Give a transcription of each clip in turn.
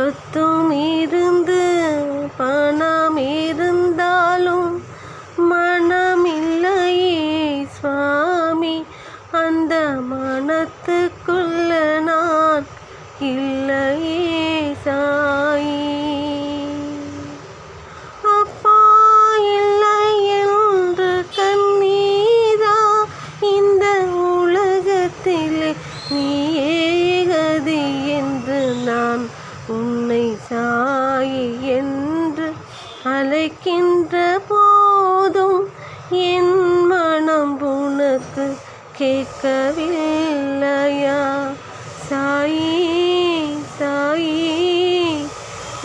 சொத்தும் இருந்து பணம் இருந்தாலும் மனமில்லையே சுவாமி, அந்த மனத்துக்குள்ள நான் இல்லையே சாயி. அப்பா இல்லை என்று கண்ணீரா, இந்த உலகத்திலே நீயே கதி என்று நான் உன்னை சாயி என்று அழைக்கின்ற போதும் என் மனம் உனக்கு கேட்கவில்லையா சாயி சாயி,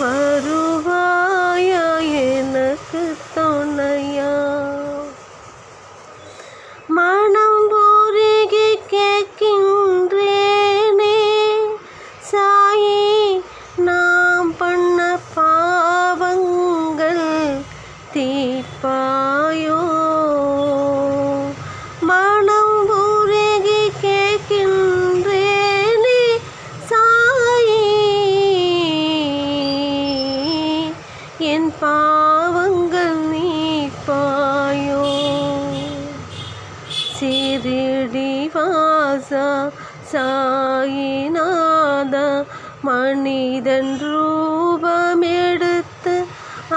வருவாயா எனக்கு துணையா. மனம் உருகி கேட்கின்றேனே சாயி, நாம் பண்ண பாவங்கள் தீர்ப்பாயோ. மனம் உருகி கேட்கின்றேனே சாயி, என் பாவங்கள் நீப்பாயோ. சிறிடி வாசா சாயிநாதா, மனிதன் ரூபமெடுத்து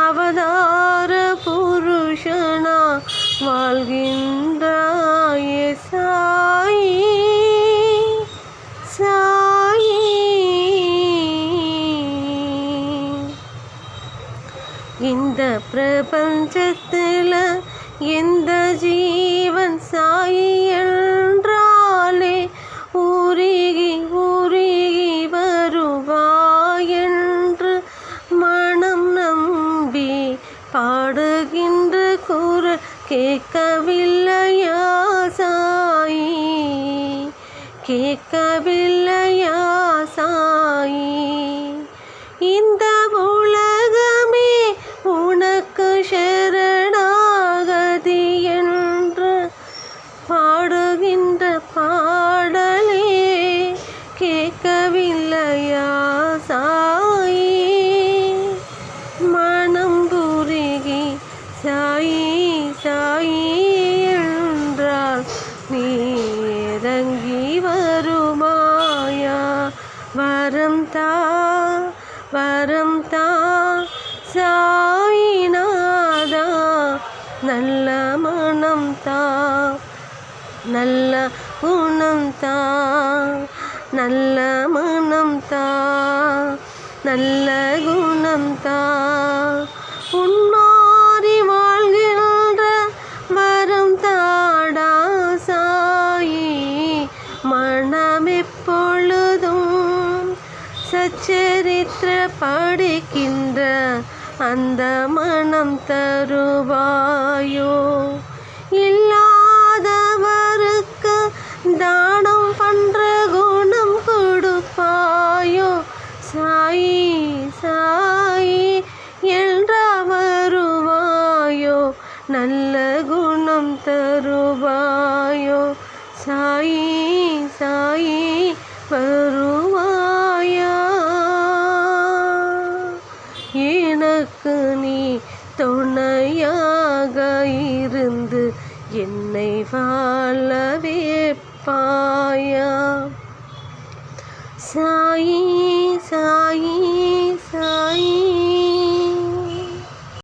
அவதார புருஷனா வாழ்கின்றாயே சாயி சாயி. இந்த பிரபஞ்சத்தில் எந்த ஜீவன் சாயி என்றாலே உருகி உருகி வருவாயென்று மனம் நம்பி பாடுகின்ற குரல் கேட்கவில்லையா சாயி, கேட்கவில்லையா சாயி. இந்த உலகமே உனக்கு சரணாகதி என்று பாடுகின்ற பாடலே கேட்கவில்லையா சாயி. மனம் உருகி சாயி சாயி என்றால் நீ இறங்கி வருமாயா. வரம் தா வரம் தா சாயிநாதா, நல்ல மனம் தா, நல்ல குணம் தா, நல்ல மனம் தா, நல்ல குணம் தா. உன்மாறி வாழ்கின்ற வரம் தாடா சாயி, மனம் எப்பொழுதும் சச்சரித்திர படிக்கின்ற அந்த மனம் தருவாயோ. இல்லாதவருக்கு தானம் பண்ற குணம் கொடுப்பாயோ சாயி சாயி என்ற வருவாயோ. நல்ல குணம் தருவாயோ சாயி சாயி, வருவாயா. எனக்கு நீ துணையாக இருந்து என்னை வாழ வைப்பாயா சாயி சாயி.